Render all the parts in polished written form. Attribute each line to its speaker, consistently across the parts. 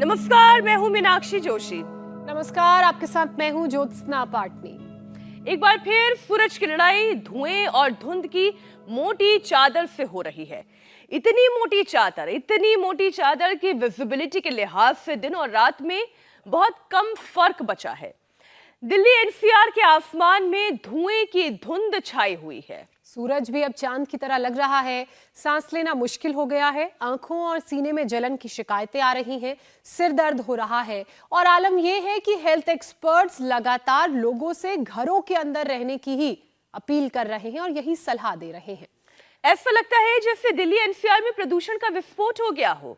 Speaker 1: नमस्कार, मैं हूं मीनाक्षी जोशी।
Speaker 2: नमस्कार, आपके साथ मैं हूं ज्योत्सना पाटनी।
Speaker 1: एक बार फिर सूरज की लड़ाई धुएं और धुंध की मोटी चादर से हो रही है। इतनी मोटी चादर की विजिबिलिटी के लिहाज से दिन और रात में बहुत कम फर्क बचा है। दिल्ली एनसीआर के आसमान में धुएं की धुंध छाई हुई है।
Speaker 2: सूरज भी अब चांद की तरह लग रहा है। सांस लेना मुश्किल हो गया है। आंखों और सीने में जलन की शिकायतें आ रही हैं। सिर दर्द हो रहा है और आलम यह है कि हेल्थ एक्सपर्ट्स लगातार लोगों से घरों के अंदर रहने की ही अपील कर रहे हैं और यही सलाह दे रहे हैं।
Speaker 1: ऐसा लगता है जैसे दिल्ली एनसीआर में प्रदूषण का विस्फोट हो गया हो।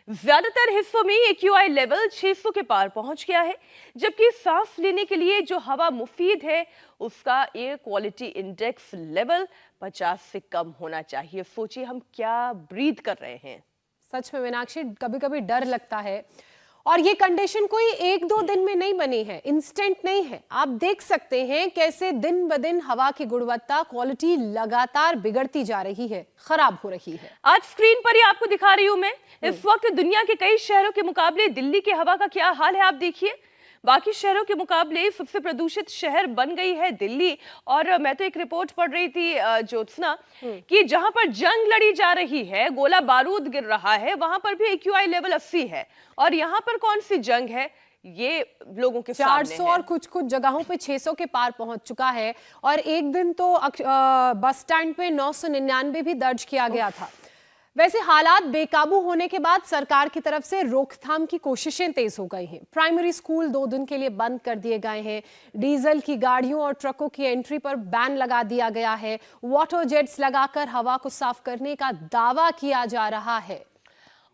Speaker 1: ज्यादातर हिस्सों में AQI लेवल 600 के पार पहुंच गया है, जबकि सांस लेने के लिए जो हवा मुफीद है उसका एयर क्वालिटी इंडेक्स लेवल 50 से कम होना चाहिए। सोचिए हम क्या ब्रीथ कर रहे हैं।
Speaker 2: सच में मीनाक्षी, कभी कभी डर लगता है। और ये कंडीशन कोई एक दो दिन में नहीं बनी है, इंस्टेंट नहीं है। आप देख सकते हैं कैसे दिन ब दिन हवा की गुणवत्ता, क्वालिटी लगातार बिगड़ती जा रही है, खराब हो रही है।
Speaker 1: आज स्क्रीन पर ही आपको दिखा रही हूं मैं। इस वक्त दुनिया के कई शहरों के मुकाबले दिल्ली की हवा का क्या हाल है आप देखिए। बाकी शहरों के मुकाबले सबसे प्रदूषित शहर बन गई है दिल्ली। और मैं तो एक रिपोर्ट पढ़ रही थी ज्योत्सना, कि जहां पर जंग लड़ी जा रही है, गोला बारूद गिर रहा है, वहां पर भी AQI लेवल 80 है। और यहाँ पर कौन सी जंग है, ये लोगों के सामने
Speaker 2: 400 और कुछ जगहों पे 600 के पार पहुंच चुका है। और एक दिन तो बस स्टैंड पे 999 भी दर्ज किया गया था। वैसे हालात बेकाबू होने के बाद सरकार की तरफ से रोकथाम की कोशिशें तेज हो गई हैं। प्राइमरी स्कूल 2 दिन के लिए बंद कर दिए गए हैं। डीजल की गाड़ियों और ट्रकों की एंट्री पर बैन लगा दिया गया है। वाटर जेट्स लगाकर हवा को साफ करने का दावा किया जा रहा है।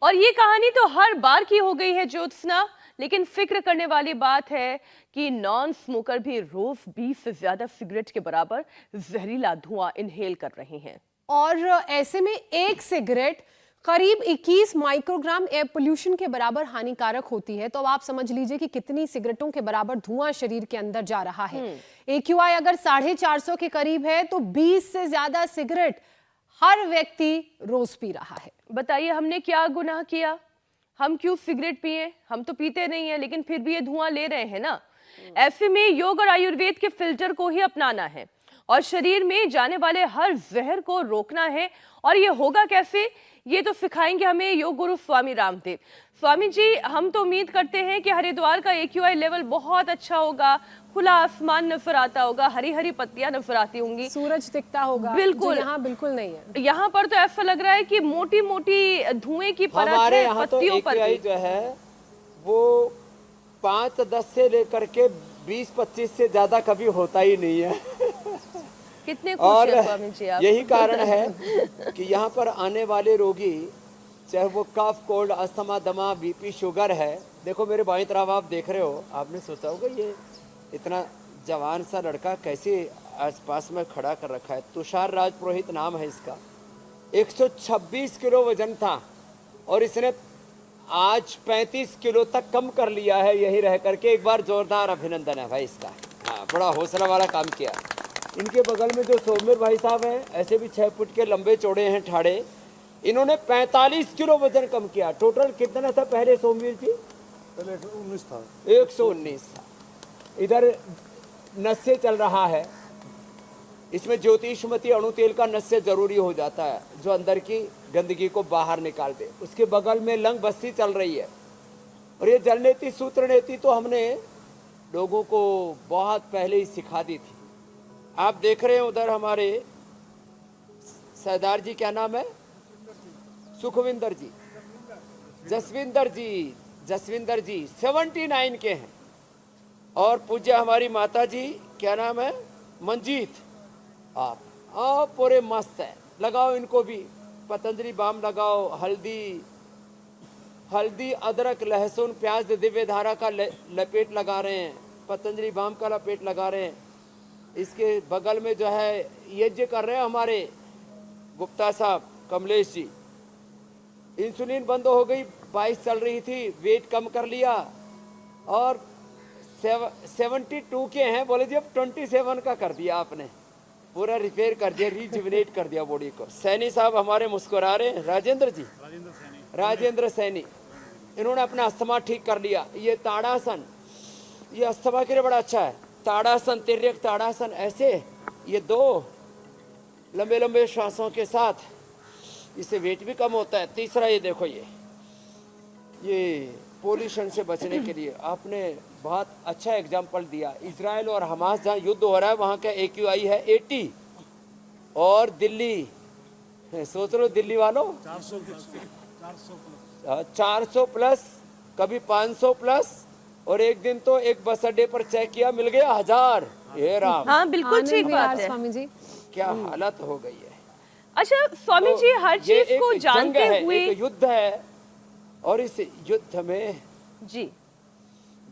Speaker 1: और ये कहानी तो हर बार की हो गई है ज्योत्सना, लेकिन फिक्र करने वाली बात है कि नॉन स्मोकर भी रोज 20 से ज्यादा सिगरेट के बराबर जहरीला धुआं इनहेल कर रहे हैं।
Speaker 2: और ऐसे में एक सिगरेट करीब 21 माइक्रोग्राम एयर पोल्यूशन के बराबर हानिकारक होती है। तो अब आप समझ लीजिए कि कितनी सिगरेटों के बराबर धुआं शरीर के अंदर जा रहा है। AQI अगर 450 के करीब है तो 20 से ज्यादा सिगरेट हर व्यक्ति रोज पी रहा है।
Speaker 1: बताइए हमने क्या गुनाह किया? हम क्यों सिगरेट पिए? हम तो पीते नहीं है, लेकिन फिर भी ये धुआं ले रहे हैं ना। ऐसे में योग और आयुर्वेद के फिल्टर को ही अपनाना है और शरीर में जाने वाले हर जहर को रोकना है। और ये होगा कैसे, ये तो सिखाएंगे हमें योग गुरु स्वामी रामदेव। स्वामी जी, हम तो उम्मीद करते हैं कि हरिद्वार का AQI लेवल बहुत अच्छा होगा, खुला आसमान नजर आता होगा, हरी हरी पत्तियां नजर आती होंगी,
Speaker 2: सूरज दिखता होगा।
Speaker 1: बिल्कुल,
Speaker 2: यहाँ बिल्कुल नहीं है।
Speaker 1: यहाँ पर तो ऐसा लग रहा है कि मोटी मोटी धुएं की परत
Speaker 3: हमारे
Speaker 1: है पत्तियों
Speaker 3: तो
Speaker 1: पर
Speaker 3: AQI
Speaker 1: भी।
Speaker 3: जो है वो 5-10 से लेकर के 20-25 से ज्यादा कभी होता ही नहीं है।
Speaker 1: कितने खुश
Speaker 3: और
Speaker 1: हैं स्वामी जी आप।
Speaker 3: यही कारण है कि यहाँ पर आने वाले रोगी, चाहे वो कफ, कोल्ड, अस्थमा, दमा, BP, शुगर है। देखो मेरे बाईं तरफ आप देख रहे हो, आपने सोचा होगा ये इतना जवान सा लड़का कैसे आसपास में खड़ा कर रखा है। तुषार राज पुरोहित नाम है इसका। 126 किलो वजन था और इसने आज 35 किलो तक कम कर लिया है यही रह करके। एक बार जोरदार अभिनंदन है भाई इसका। हाँ, बड़ा हौसला वाला काम किया। इनके बगल में जो सौम्य भाई साहब हैं, ऐसे भी 6 फुट के लंबे चौड़े हैं, ठाड़े। इन्होंने 45 किलो वजन कम किया। टोटल कितना था पहले सौम्य जी?
Speaker 4: पहले 119 था।
Speaker 3: 119 था। इधर नस्य चल रहा है, इसमें ज्योतिषमती अणु तेल का नस्य जरूरी हो जाता है जो अंदर की गंदगी को बाहर निकाल दे। उसके बगल में लंग बस्ती चल रही है। और ये जल नीति, सूत्र नीति तो हमने लोगों को बहुत पहले ही सिखा दी थी। आप देख रहे हैं उधर हमारे सरदार जी, क्या नाम है? सुखविंदर जी, जसविंदर जी 79 के हैं। और पूज्य हमारी माता जी, क्या नाम है? मंजीत। आप पूरे मस्त है। लगाओ इनको भी पतंजलि बाम लगाओ। हल्दी, अदरक, लहसुन, प्याज, दिव्य धारा का लपेट लगा रहे हैं। पतंजलि बाम का लपेट लगा रहे हैं। इसके बगल में जो है यज्ञ कर रहे हैं हमारे गुप्ता साहब, कमलेश जी। इंसुलिन बंद हो गई, 22 चल रही थी, वेट कम कर लिया और 72 के हैं। बोले जी अब 27 का कर दिया आपने, पूरा रिपेयर कर दिया, रिजुविनेट कर दिया बॉडी को। सैनी साहब हमारे मुस्कुरा रहे हैं। राजेंद्र सैनी, इन्होंने अपना अस्थमा ठीक कर लिया। ये ताड़ासन, ये अस्थमा के लिए बड़ा अच्छा है। ताड़ासन, तिर्यक ताड़ासन, ऐसे ये 2 लंबे लंबे श्वासों के साथ, इससे वेट भी कम होता है। तीसरा ये देखो, ये पोल्यूशन से बचने के लिए आपने बहुत अच्छा एग्जाम्पल दिया। इजराइल और हमास जहाँ युद्ध हो रहा है वहाँ का AQI है 80, और दिल्ली, सोच लो दिल्ली वालों 400 प्लस, कभी 500 प्लस, और एक दिन तो एक बस अड्डे पर चेक किया, मिल गया 1000। हे राम,
Speaker 1: हाँ बिल्कुल
Speaker 2: आनंद
Speaker 1: ठीक
Speaker 2: विहार
Speaker 1: बात है।
Speaker 2: स्वामी जी।
Speaker 3: क्या हालत हो गई है।
Speaker 1: अच्छा स्वामी जी, हर
Speaker 3: तो ये
Speaker 1: चीज को
Speaker 3: एक जंग
Speaker 1: जानते
Speaker 3: है,
Speaker 1: हुए,
Speaker 3: एक युद्ध है, और इस युद्ध में
Speaker 1: जी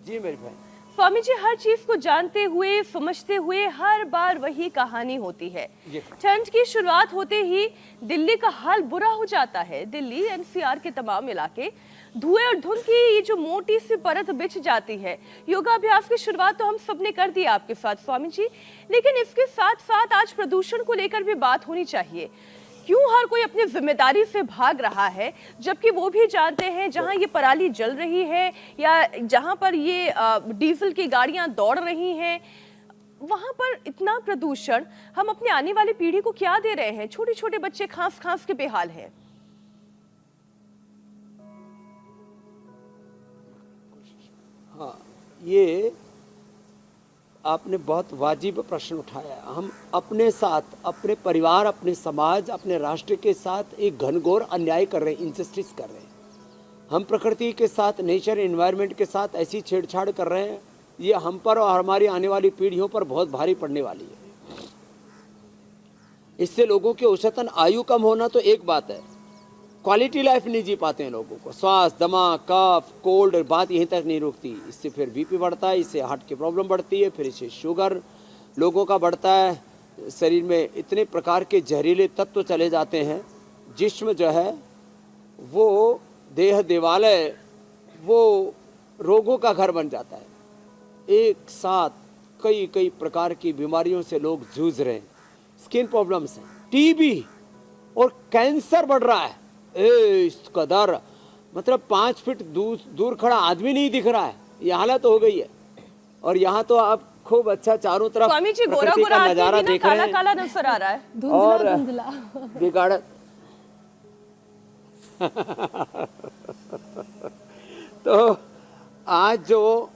Speaker 3: जी मेरी बहन,
Speaker 1: स्वामी जी, हर चीज को जानते हुए, समझते हुए हर बार वही कहानी होती है।
Speaker 3: ये
Speaker 1: ठंड की शुरुआत होते ही दिल्ली का हाल बुरा हो जाता है। दिल्ली NCR के तमाम इलाके धुएं और धुंध की ये जो मोटी सी परत बिछ जाती है। योगाभ्यास की शुरुआत तो हम सबने कर दी आपके साथ स्वामी जी, लेकिन इसके साथ साथ आज प्रदूषण को लेकर भी बात होनी चाहिए। क्यों हर कोई अपनी जिम्मेदारी से भाग रहा है, जबकि वो भी जानते हैं जहां ये पराली जल रही है या जहां पर ये डीजल की गाड़ियां दौड़ रही हैं, वहां पर इतना प्रदूषण हम अपने आने वाली पीढ़ी को क्या दे रहे हैं। छोटे छोटे बच्चे खांस खांस के बेहाल हैं।
Speaker 3: हाँ, ये आपने बहुत वाजिब प्रश्न उठाया। हम अपने साथ, अपने परिवार, अपने समाज, अपने राष्ट्र के साथ एक घनघोर अन्याय कर रहे हैं, इनजस्टिस कर रहे हैं। हम प्रकृति के साथ, नेचर एनवायरनमेंट के साथ ऐसी छेड़छाड़ कर रहे हैं, ये हम पर और हमारी आने वाली पीढ़ियों पर बहुत भारी पड़ने वाली है। इससे लोगों की औसतन आयु कम होना तो एक बात है, क्वालिटी लाइफ नहीं जी पाते हैं लोगों को। श्वास, दमा, कफ, कोल्ड, बात यहीं तक नहीं रुकती। इससे फिर बीपी बढ़ता है, इससे हार्ट की प्रॉब्लम बढ़ती है, फिर इससे शुगर लोगों का बढ़ता है। शरीर में इतने प्रकार के जहरीले तत्व चले जाते हैं, जिस्म जो है वो देह देवालय, वो रोगों का घर बन जाता है। एक साथ कई कई प्रकार की बीमारियों से लोग जूझ रहे हैं। स्किन प्रॉब्लम्स हैं, टीबी और कैंसर बढ़ रहा है। इस कदर, मतलब 5 फीट दूर खड़ा आदमी नहीं दिख रहा है, ये हालत हो गई है। और यहाँ तो आप खूब अच्छा चारों तरफ
Speaker 1: स्वामी जी, गोरा
Speaker 3: प्रकृति
Speaker 1: गोरा
Speaker 3: का
Speaker 1: आदमी
Speaker 3: नजारा
Speaker 1: भी ना
Speaker 3: देख रहे
Speaker 1: काला
Speaker 3: हैं
Speaker 1: काला नजर आ रहा है।
Speaker 3: और
Speaker 2: धुंधला
Speaker 3: बिगाड़ तो आज जो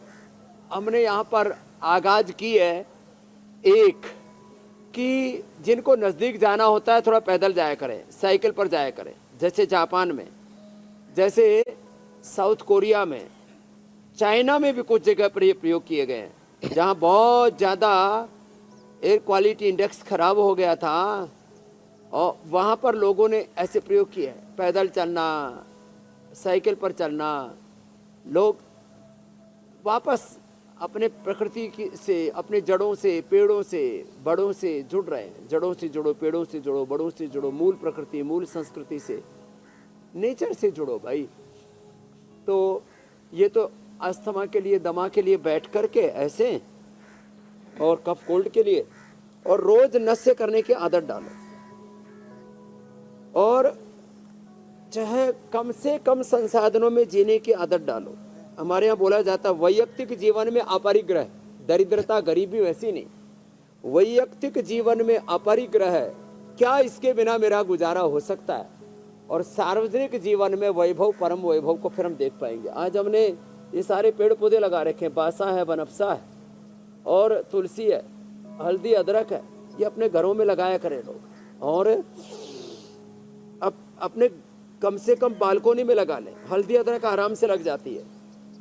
Speaker 3: हमने यहाँ पर आगाज की है, एक कि जिनको नज़दीक जाना होता है थोड़ा पैदल जाया करें, साइकिल पर जाया करें। जैसे जापान में, जैसे साउथ कोरिया में, चाइना में भी कुछ जगह पर ये प्रयोग किए गए हैं, जहाँ बहुत ज़्यादा एयर क्वालिटी इंडेक्स खराब हो गया था, और वहाँ पर लोगों ने ऐसे प्रयोग किए हैं। पैदल चलना, साइकिल पर चलना, लोग वापस अपने प्रकृति की से, अपने जड़ों से, पेड़ों से, बड़ों से जुड़ रहे हैं। जड़ों से जुड़ो, पेड़ों से जुड़ो, बड़ों से जुड़ो, मूल प्रकृति, मूल संस्कृति से, नेचर से जुड़ो भाई। तो ये तो अस्थमा के लिए, दमा के लिए बैठ करके ऐसे, और कफ कोल्ड के लिए, और रोज नस्य करने की आदत डालो, और चाहे कम से कम संसाधनों में जीने की आदत डालो। हमारे यहाँ बोला जाता है वैयक्तिक जीवन में अपरिग्रह, दरिद्रता गरीबी वैसी नहीं, वैयक्तिक जीवन में अपरिग्रह, क्या इसके बिना मेरा गुजारा हो सकता है, और सार्वजनिक जीवन में वैभव, परम वैभव को फिर हम देख पाएंगे। आज हमने ये सारे पेड़ पौधे लगा रखे हैं, बासा है, बनफसा है, और तुलसी है, हल्दी, अदरक है, ये अपने घरों में लगाया करें लोग, और अपने कम से कम बालकोनी में लगा लें। हल्दी अदरक आराम से लग जाती है।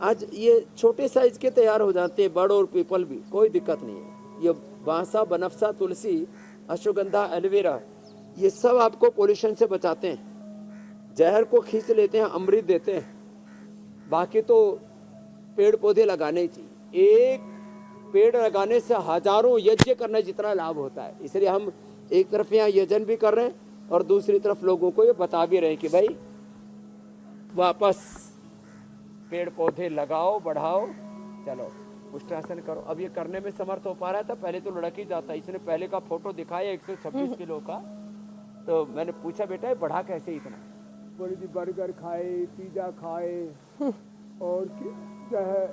Speaker 3: आज ये छोटे साइज के तैयार हो जाते हैं, बड़ और पीपल भी, कोई दिक्कत नहीं है। ये बांसा, बनफसा, तुलसी, अश्वगंधा, एलोवेरा, ये सब आपको पोल्यूशन से बचाते हैं, जहर को खींच लेते हैं, अमृत देते हैं। बाकी तो पेड़ पौधे लगाने चाहिए। एक पेड़ लगाने से हजारों यज्ञ करने जितना लाभ होता है। इसलिए हम एक तरफ यहाँ यजन भी कर रहे हैं, और दूसरी तरफ लोगों को ये बता भी रहे हैं कि भाई वापस पेड़ पौधे लगाओ, बढ़ाओ, चलो उष्टासन करो। अब ये करने में समर्थ हो पा रहा था, पहले तो लड़क ही जाता। इसने पहले का फोटो दिखाया 126 किलो का, तो मैंने पूछा बेटा ये बढ़ा कैसे इतना, बोले जी बर्गर खाए, पिज्जा खाए और जो है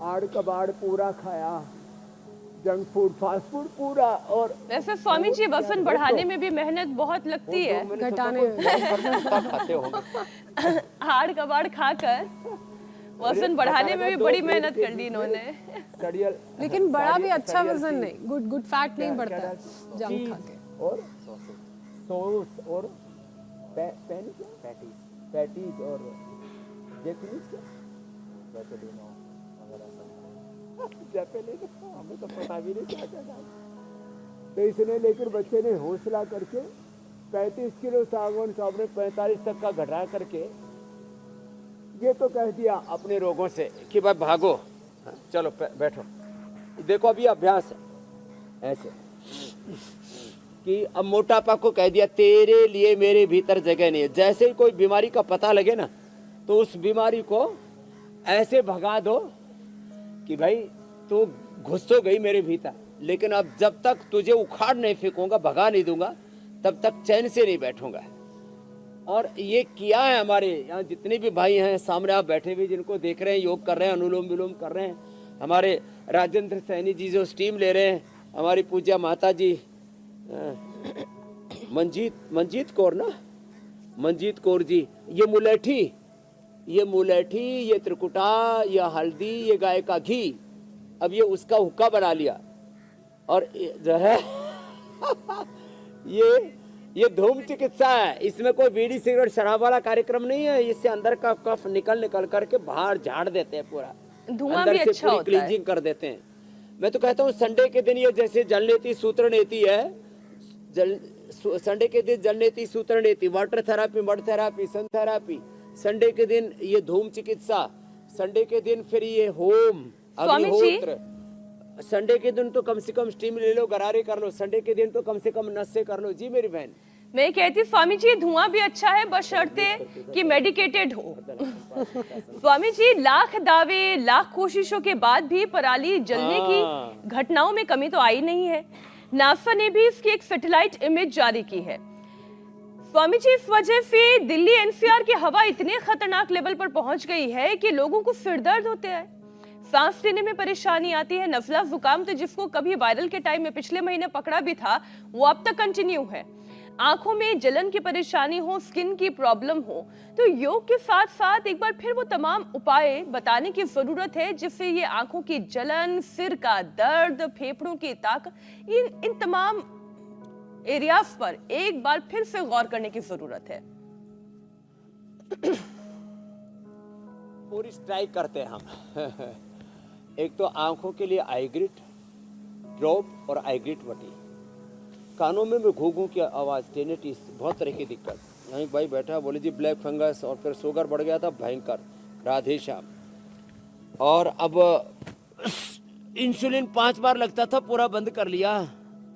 Speaker 3: आड़ कबाड़ पूरा खाया, जंक फूड, फास्ट फूद पूरा। और
Speaker 1: वैसे स्वामी जी वजन बढ़ाने में भी मेहनत बहुत लगती है,
Speaker 2: घटाने
Speaker 3: खाते होंगे।
Speaker 1: हाड़ कबाड़ खाकर वजन बढ़ाने में भी बड़ी मेहनत कर ली इन्होंने।
Speaker 3: सड़ियल,
Speaker 2: लेकिन बड़ा भी अच्छा
Speaker 3: सड़ियल
Speaker 2: वजन
Speaker 3: सी-
Speaker 2: नहीं, गुड फैट नहीं बढ़ता है जंक
Speaker 3: चीज
Speaker 2: खा के।
Speaker 3: और सॉस और पैटीज और जैपनीज क्या जापानीज, हमें तो पता भी नहीं क्या क्या। तो इसने लेकर बच्चे ने हौसला करके 35 किलो सागवान साहब ने 45 तक का घटा करके ये तो कह दिया अपने रोगों से कि भाई भागो, चलो बैठो। देखो अभी अभ्यास है ऐसे कि अब मोटापा को कह दिया तेरे लिए मेरे भीतर जगह नहीं है। जैसे ही कोई बीमारी का पता लगे ना तो उस बीमारी को ऐसे भगा दो कि भाई तू घुस तो गई मेरे भीतर, लेकिन अब जब तक तुझे उखाड़ नहीं फेंकूंगा, भगा नहीं दूंगा, तब तक चैन से नहीं बैठूंगा। और ये किया है हमारे यहाँ जितने भी भाई हैं सामने आप बैठे हुए जिनको देख रहे हैं, योग कर रहे हैं, अनुलोम विलोम कर रहे हैं, हमारे राजेंद्र सैनी जी जो स्टीम ले रहे हैं, हमारी पूज्या माता जी मंजीत कौर ना, मंजीत कौर जी, ये मुलेठी, ये त्रिकुटा, ये हल्दी, ये गाय का घी, अब ये उसका हुक्का बना लिया। और जो है ये धूम चिकित्सा है, इसमें कोई बीड़ी सिगरेट शराब वाला कार्यक्रम नहीं है। इससे अंदर का कफ निकल करके बाहर झाड़ देते हैं, पूरा
Speaker 1: धुआं
Speaker 3: अंदर
Speaker 1: भी
Speaker 3: से
Speaker 1: अच्छा
Speaker 3: पूरी
Speaker 1: होता है।
Speaker 3: क्लींजिंग कर देते हैं। मैं तो कहता हूँ संडे के दिन ये जैसे जल नेति सूत्र नेति है, संडे के दिन जल नेति सूत्र नेति, वाटर थेरापी, मड थेरापी, सन थेरापी, संडे के दिन ये धूम चिकित्सा, संडे के दिन फिर ये होम
Speaker 1: स्वामी जी।
Speaker 3: अग्निहोत्र, संडे के दिन तो कम से कम स्टीम ले लो, गरारे कर लो, संडे के दिन तो कम से कम नशे कर लो। जी मेरी बहन,
Speaker 1: मैं कहती स्वामी जी धुआं भी अच्छा है बशर्ते कि मेडिकेटेड हो। स्वामी जी लाख दावे, लाख कोशिशों के बाद भी पराली जलने की घटनाओं में कमी तो आई नहीं है। नासा ने भी इसकी एक सैटेलाइट इमेज जारी की है। स्वामी जी इस वजह से दिल्ली एनसीआर की हवा इतने खतरनाक लेवल पर पहुंच गई है कि लोगों को सिरदर्द होते हैं, सांस लेने में परेशानी आती है, नजला जुकाम तो जिसको कभी वायरल के टाइम में पिछले महीने पकड़ा भी था वो अब तक कंटिन्यू है। आंखों में जलन की परेशानी हो, स्किन की प्रॉब्लम हो, तो योग के साथ साथ एक बार फिर वो तमाम उपाय बताने की जरूरत है जिससे ये आंखों की जलन, सिर का दर्द, फेफड़ों की ताकत, इन तमाम एरियाज पर एक बार फिर से गौर करने की जरूरत है।
Speaker 3: पूरी स्ट्राइक करते हैं हम। एक तो आंखों के लिए आईग्रिट ड्रॉप और आईग्रिट वटी, कानों में घूघू की आवाज़, टेनिटिस, बहुत तरह की दिक्कत। यहाँ भाई बैठा बोले जी ब्लैक फंगस और फिर शुगर बढ़ गया था भयंकर, राधे श्याम। और अब इंसुलिन 5 बार लगता था, पूरा बंद कर लिया।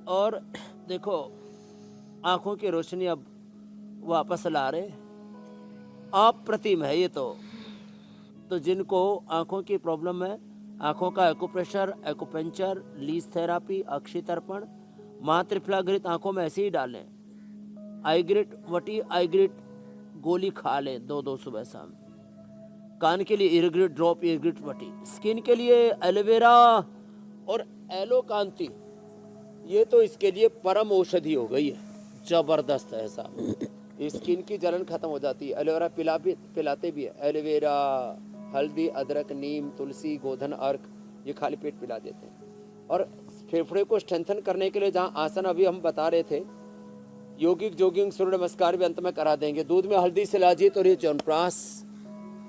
Speaker 3: और देखो आंखों की रोशनी अब वापस ला रहे, अप्रतिम है ये तो जिनको आंखों की प्रॉब्लम है, आंखों का एक्यूप्रेशर, एक्यूपेंचर, लीज थेरापी, अक्षितर्पण, महात्रिफलाग्रित आंखों में ऐसे ही डालें, आईग्रिट वटी, आईग्रिट गोली खा लें 2-2 सुबह शाम। कान के लिए इरग्रिट ड्रॉप, इरग्रिट वटी। स्किन के लिए एलोवेरा और एलोकांति, ये तो इसके लिए परम औषधि हो गई है, जबरदस्त है साहब। स्किन की जलन खत्म हो जाती है। एलोवेरा पिलाते भी है, एलोवेरा, हल्दी, अदरक, नीम, तुलसी, गोधन, अर्क, ये खाली पेट पिला देते हैं। और फेफड़े को स्ट्रेंथन करने के लिए जहाँ आसन अभी हम बता रहे थे, योगिक जोगिंग, सूर्य नमस्कार भी अंत में करा देंगे। दूध में हल्दी शिलाजीत और ये च्यवनप्राश,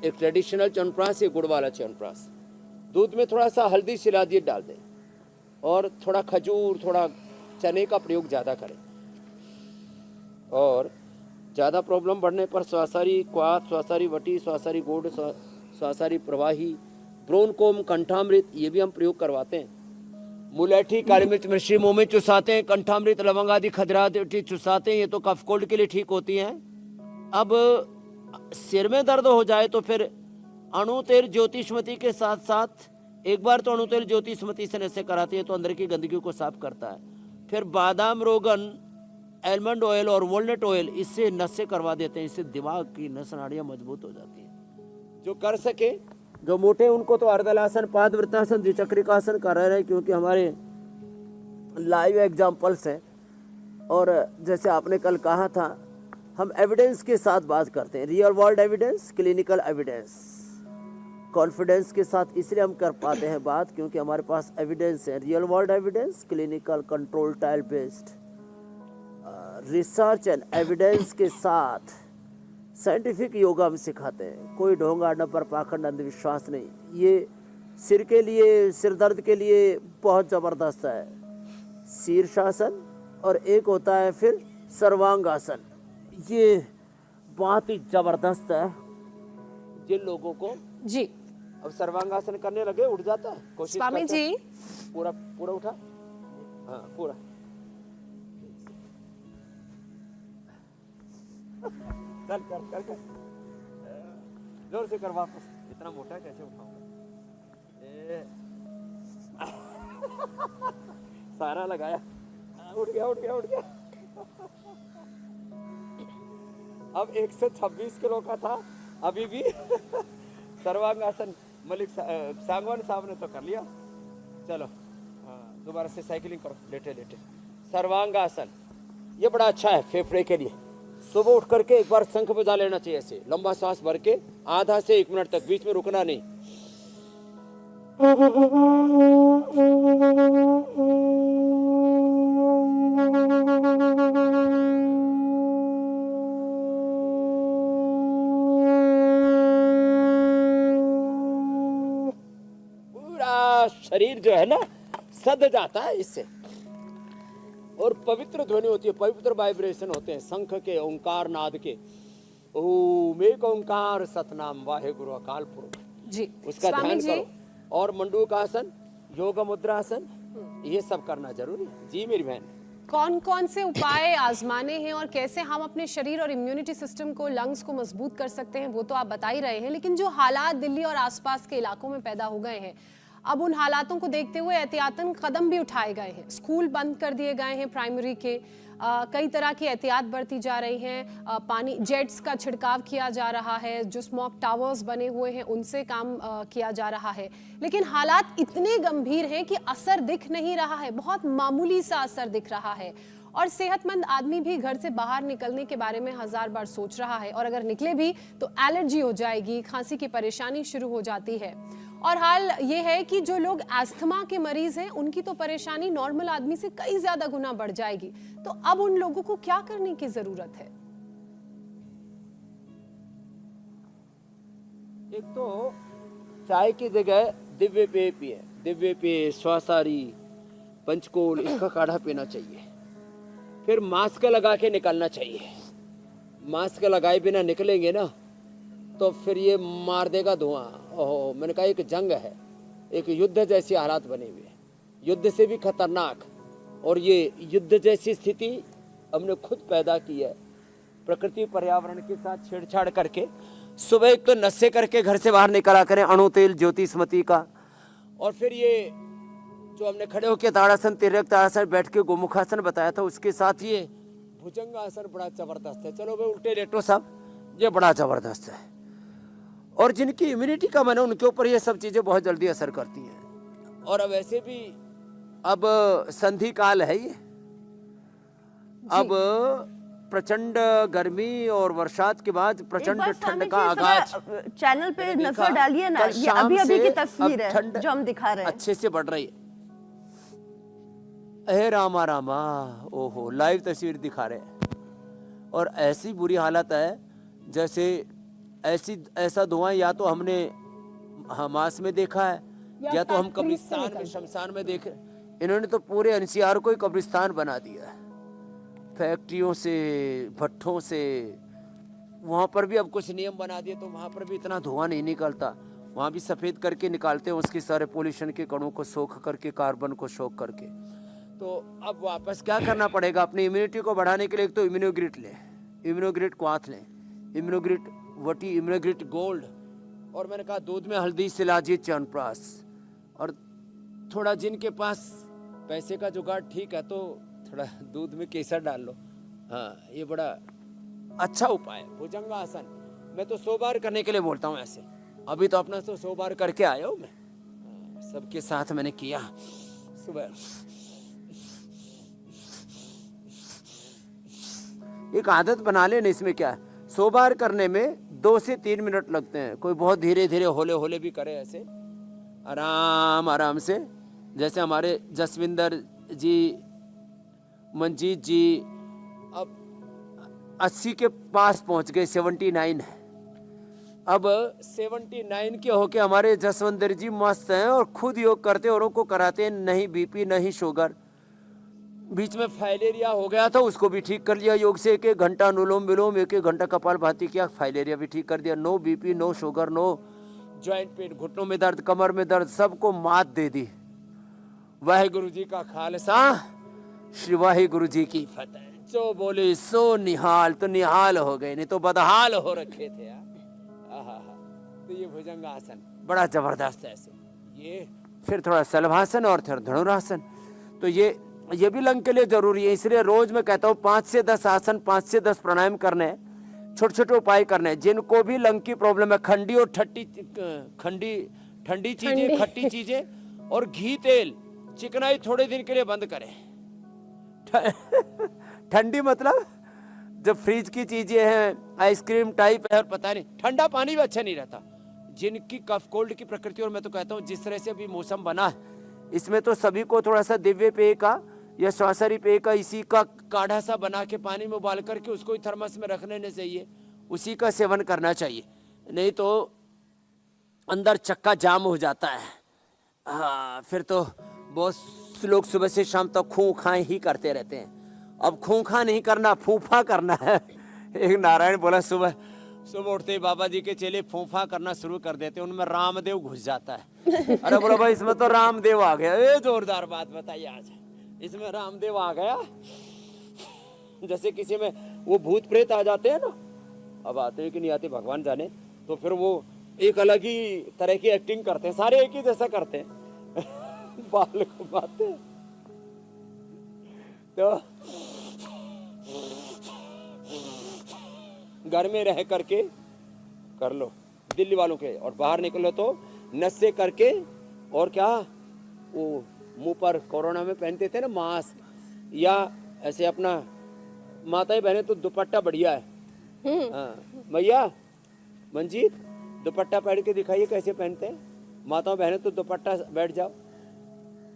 Speaker 3: एक ट्रेडिशनल च्यवनप्राश, ये गुड़ वाला च्यवनप्राश। दूध में थोड़ा सा हल्दी शिलाजीत डाल दें और थोड़ा खजूर, थोड़ा चने का प्रयोग ज़्यादा करें। और ज़्यादा प्रॉब्लम बढ़ने पर स्वासारी क्वाथ, स्वासारी वटी, स्वासारी गोड, स्वासारी प्रवाही, ब्रोनकोम, कंठामृत, ये भी हम प्रयोग करवाते हैं। मुलेठी, काली मिर्च, मिर्ची मुंह में चुसाते हैं, कंठामृत, लवंग आदि खदराती चुसाते हैं, ये तो कफ कोल्ड के लिए ठीक होती हैं। अब सिर में दर्द हो जाए तो फिर अणुतेल ज्योतिषमती के साथ साथ एक बार तो अणुतेल ज्योतिषमती से नशे कराती है तो अंदर की गंदगी को साफ करता है। फिर बादाम रोगन आलमंड ऑयल और वॉलनट ऑयल, इससे नसें करवा देते हैं, इससे दिमाग की नस नाड़ियाँ मजबूत हो जाती हैं। जो कर सके, जो मोटे हैं, उनको तो अर्धलासन, पादवृत्तासन, द्विचक्रिकासन कर रहे हैं, क्योंकि हमारे लाइव एग्जाम्पल्स हैं। और जैसे आपने कल कहा था, हम एविडेंस के साथ बात करते हैं, real world evidence, clinical evidence. Confidence के साथ इसलिए हम कर पाते हैं बात, क्योंकि हमारे पास एविडेंस है, real world evidence, clinical, control trial based, research and evidence के साथ साइंटिफिक योगा हम सिखाते हैं। कोई ढोंगा, नंबर, पाखंड, अंधविश्वास नहीं। ये सिर के लिए, सिर दर्द के लिए बहुत ज़बरदस्त है शीर्षासन, और एक होता है फिर सर्वांगासन। ये बहुत ही ज़बरदस्त है जिन लोगों को।
Speaker 2: जी
Speaker 3: अब सर्वांगासन करने लगे, उठ जाता है। कोशिश
Speaker 2: स्वामी
Speaker 3: करते हैं।
Speaker 2: जी,
Speaker 3: पूरा पूरा उठा, हाँ पूरा। चल कर कर कर, जोर से कर वापस। इतना मोटा कैसे उठाऊंगा? सारा लगाया, उठ गया उठ गया उठ गया। अब 126 किलो का था अभी भी। सर्वांगासन मलिक सांगवान साहब ने तो कर लिया। चलो हाँ, दोबारा से साइकिलिंग करो, लेटे लेटे। सर्वांगासन ये बड़ा अच्छा है फेफड़े के लिए। सुबह उठ करके एक बार शंख बजा लेना चाहिए, ऐसे लंबा सांस भर के, आधा से 1 मिनट तक, बीच में रुकना नहीं। पूरा शरीर जो है ना सद जाता है इससे, और पवित्र ध्वनि होती है, पवित्र वाइब्रेशन होते हैं शंख के, ओंकार नाद के। ओम एक ओंकार सतनाम वाहेगुरु अकाल पुरख,
Speaker 2: जी
Speaker 3: उसका
Speaker 2: स्वामी
Speaker 3: ध्यान
Speaker 2: जी,
Speaker 3: करो। और मंडूकासन, योग मुद्रासन, ये सब करना जरूरी है। जी मेरी बहन,
Speaker 2: कौन कौन से उपाय आजमाने हैं और कैसे हम अपने शरीर और इम्यूनिटी सिस्टम को, लंग्स को मजबूत कर सकते हैं, वो तो आप बता ही रहे हैं। लेकिन जो हालात दिल्ली और आसपास के इलाकों में पैदा हो गए हैं, अब उन हालातों को देखते हुए एहतियातन कदम भी उठाए गए हैं। स्कूल बंद कर दिए गए हैं प्राइमरी के, कई तरह की एहतियात बरती जा रही हैं। पानी जेट्स का छिड़काव किया जा रहा है, जो स्मोक टावर्स बने हुए हैं उनसे काम किया जा रहा है। लेकिन हालात इतने गंभीर हैं कि असर दिख नहीं रहा है, बहुत मामूली सा असर दिख रहा है। और सेहतमंद आदमी भी घर से बाहर निकलने के बारे में 1000 बार सोच रहा है, और अगर निकले भी तो एलर्जी हो जाएगी, खांसी की परेशानी शुरू हो जाती है। और हाल ये है कि जो लोग अस्थमा के मरीज हैं, उनकी तो परेशानी नॉर्मल आदमी से कई ज्यादा गुना बढ़ जाएगी। तो अब उन लोगों को क्या करने की जरूरत है?
Speaker 3: एक तो चाय की जगह दिव्य पेय पिए, दिव्य पेय, स्वासारी, पंचकोल, इसका काढ़ा पीना चाहिए। फिर मास्क लगा के निकलना चाहिए। मास्क लगाए बिना निकलेंगे ना तो फिर ये मार देगा धुआं। ओहो, मैंने कहा एक जंग है, एक युद्ध जैसी हालात बने हुए हैं, युद्ध से भी खतरनाक। और ये युद्ध जैसी स्थिति हमने खुद पैदा की है, प्रकृति पर्यावरण के साथ छेड़छाड़ करके। सुबह एक तो नशे करके घर से बाहर निकला करें, अणु तेल, ज्योतिष्मती का। और फिर ये जो हमने खड़े होकर ताड़ासन, तिर्यक ताड़ासन, बैठ के गोमुखासन बताया था, उसके साथ ये भुजंगासन बड़ा जबरदस्त है। चलो भाई उल्टे लेटो साहब, ये बड़ा जबरदस्त है। और जिनकी इम्यूनिटी कम है ना, उनके ऊपर ये सब चीजें बहुत जल्दी असर करती हैं। और अब ऐसे भी अब संधि काल है ये, अब प्रचंड गर्मी और बरसात के बाद प्रचंड ठंड का आगाज।
Speaker 1: चैनल पे नजर डालिए ना, ये अभी अभी की तस्वीर है जो हम दिखा रहे हैं,
Speaker 3: अच्छे से बढ़ रही है। हे रामा रामा, ओहो, लाइव तस्वीर दिखा रहे हैं। और ऐसी बुरी हालत है जैसे ऐसा धुआं या तो हमने हमास में देखा है, या तो हम कब्रिस्तान में, शमशान में देखे। इन्होंने तो पूरे एनसीआर को ही कब्रिस्तान बना दिया है, फैक्ट्रियों से, भट्ठों से। वहाँ पर भी अब कुछ नियम बना दिए, तो वहाँ पर भी इतना धुआं नहीं निकलता। वहाँ भी सफ़ेद करके निकालते हैं उसके सारे पोल्यूशन के कणों को सोख करके, कार्बन को सोख करके। तो अब वापस क्या करना पड़ेगा अपनी इम्यूनिटी को बढ़ाने के लिए? एक तो इम्यूनोग्रिट लें, इम्यूनोग्रिट क्वाथ लें, इम्यूनोग्रिट वटी, इम्यूनोग्रिट गोल्ड। और मैंने कहा दूध में हल्दी, शिलाजीत, च्यवनप्राश। और थोड़ा जिनके पास पैसे का जुगाड़ ठीक है तो थोड़ा दूध में केसर डाल लो, हाँ, ये बड़ा अच्छा उपाय है भुजंगासन। मैं तो 100 बार करने के लिए बोलता हूँ ऐसे। अभी तो अपना तो 100 बार करके आया हूँ मैं। सबके साथ मैंने किया सुबह। एक आदत बना लेना, इसमें क्या है, 100 बार करने में 2 से 3 मिनट लगते हैं। कोई बहुत धीरे धीरे होले होले भी करे, ऐसे आराम आराम से। जैसे हमारे जसविंदर जी, मंजीत जी अब 80 के पास पहुंच गए, 79 है। अब 79 के होके हमारे जसविंदर जी मस्त हैं और खुद योग करते औरों को कराते हैं। नहीं बीपी नहीं शुगर। बीच में फाइलेरिया हो गया था, उसको भी ठीक कर लिया योग से। 1-1 घंटा अनुलोम विलोम, 1-1 घंटा कपालभाति किया, फाइलेरिया भी ठीक कर दिया। No BP no sugar no joint pain, घुटनों में दर्द कमर में दर्द, सबको मात दे दी। वाहिगुरु जी का खालसा, श्री वाहिगुरु जी की फतेह। जो बोले सो निहाल, तो निहाल हो गए, नहीं तो बदहाल हो रखे थे यार। तो ये भुजंगासन बड़ा जबरदस्त है ऐसे। ये फिर थोड़ा सलभासन और फिर धनुरासन। तो ये भी लंग के लिए जरूरी है। इसलिए रोज मैं कहता हूँ 5 से 10 आसन, 5 से 10 प्राणायाम करने हैं, छोटे छोटे उपाय करने हैं। जिनको भी लंग की प्रॉब्लम है, ठंडी और ठंडी चीजें, खट्टी चीजें और घी तेल चिकनाई थोड़े दिन के लिए बंद करें। ठंडी मतलब जब फ्रिज की चीजें हैं, आइसक्रीम टाइप है, और पता नहीं, ठंडा पानी भी अच्छा नहीं रहता। जिनकी कफ कोल्ड की प्रकृति, और मैं तो कहता हूँ जिस तरह से अभी मौसम बना है, इसमें तो सभी को थोड़ा सा दिव्य पेय का या श्वासरी पेय का, इसी का काढ़ा सा बना के पानी में उबाल करके उसको ही थर्मस में रख लेना चाहिए, उसी का सेवन करना चाहिए। नहीं तो अंदर चक्का जाम हो जाता है। हाँ, फिर तो बहुत लोग सुबह से शाम तक खूं खाएं ही करते रहते हैं। अब खूं खा नहीं करना, फूफा करना है। एक नारायण बोला, सुबह उठते ही बाबा जी के चेले फूफा करना शुरू कर देते, उनमें रामदेव घुस जाता है। अरे बोला भाई, इसमें तो रामदेव आ गया। ये जोरदार बात बताइए आज, इसमें रामदेव आ गया। जैसे किसी में वो भूत प्रेत आ जाते हैं ना, अब आते हैं कि नहीं आते भगवान जाने, तो फिर वो एक अलग ही तरह की एक्टिंग करते हैं, सारे एक ही जैसा करते हैं। बाल घुमाते हैं। तो घर में रह करके कर लो दिल्ली वालों के, और बाहर निकलो तो नशे करके, और क्या वो मुंह पर कोरोना में पहनते थे ना मास्क, या ऐसे अपना माताएं बहने तो दुपट्टा बढ़िया है। हाँ भैया, मंजीत दुपट्टा पहन के दिखाइए कैसे पहनते हैं। माताओं बहनें तो दुपट्टा, बैठ जाओ।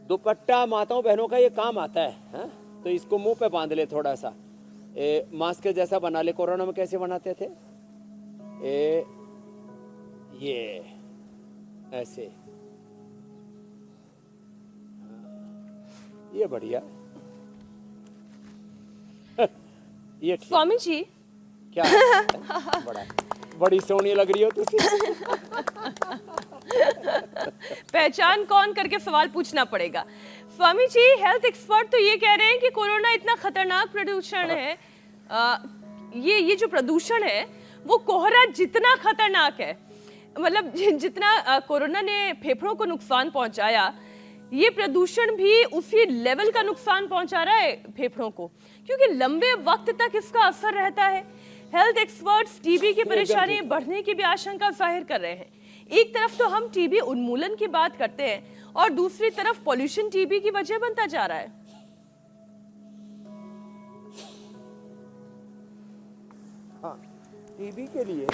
Speaker 3: दुपट्टा माताओं बहनों का ये काम आता है, हाँ? तो इसको मुंह पे बांध ले थोड़ा सा, मास्क जैसा बना ले। कोरोना में कैसे बनाते थे, ये ऐसे, ये बढ़िया। ये ठीक।
Speaker 1: स्वामी जी
Speaker 3: क्या बड़ी सोनी लग रही हो तुसी।
Speaker 1: पहचान कौन करके सवाल पूछना पड़ेगा। स्वामी जी, हेल्थ एक्सपर्ट तो ये कह रहे हैं कि कोरोना इतना खतरनाक प्रदूषण है, ये जो प्रदूषण है वो कोहरा जितना खतरनाक है, मतलब जितना कोरोना ने फेफड़ों को नुकसान पहुंचाया, ये प्रदूषण भी उसी लेवल का नुकसान पहुंचा रहा है फेफड़ों को, क्योंकि लंबे वक्त तक इसका असर रहता है। हेल्थ एक्सपर्ट्स टीबी की परेशानी बढ़ने की भी आशंका जाहिर कर रहे हैं। एक तरफ तो हम टीबी उन्मूलन की बात करते हैं और दूसरी तरफ पॉल्यूशन टीबी की वजह बनता जा रहा है।
Speaker 3: हाँ, टीबी के लिए